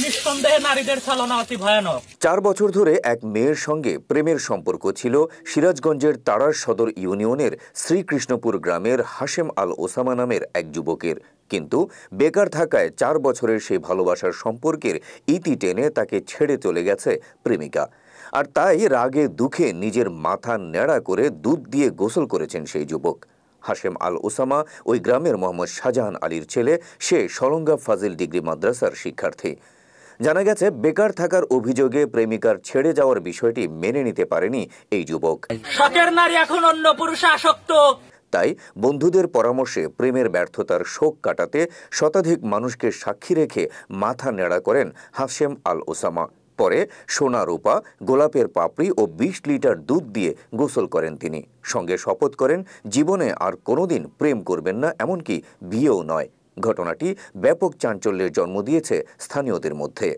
নিঃসন্দেহে নারীদের ছলনা অতি ভয়ানক। 4 বছর ধরে এক মেয়ের সঙ্গে প্রেমের সম্পর্ক ছিল সিরাজগঞ্জের তাড়াশ সদর ইউনিয়নের শ্রীকৃষ্ণপুর গ্রামের হাশেম আল ওসামা নামের এক যুবকের। কিন্তু বেকার থাকায় 4 বছরের সেই ভালোবাসার সম্পর্কের ইতি টেনে তাকে ছেড়ে চলে গেছে প্রেমিকা। আর তাই রাগে দুঃখে নিজের মাথা ন্যাড়া করে দুধ দিয়ে গোসল করেছেন সেই যুবক। হাশেম আল ওসামা ওই গ্রামের মোহাম্মদ শাহজাহান আলীর ছেলে। সে সলঙ্গা ফাজিল ডিগ্রি মাদ্রাসার শিক্ষার্থী। জানা গেছে, বেকার থাকার অভিযোগে প্রেমিকার ছেড়ে যাওয়ার বিষয়টি মেনে নিতে পারেনি এই যুবক। শখের নারী এখন অন্য পুরুষে আসক্ত। তাই বন্ধুদের পরামর্শে প্রেমের ব্যর্থতার শোক কাটাতে শতাধিক মানুষকে সাক্ষী রেখে মাথা নেড়া করেন হাশেম আল ওসামা। পরে সোনা রূপা, গোলাপের পাপড়ি ও 20 লিটার দুধ দিয়ে গোসল করেন তিনি। সঙ্গে শপথ করেন জীবনে আর কোনোদিন প্রেম করবেন না, এমনকি বিয়েও নয়। ঘটনাটি ব্যাপক চাঞ্চল্যের জন্ম দিয়েছে স্থানীয়দের মধ্যে।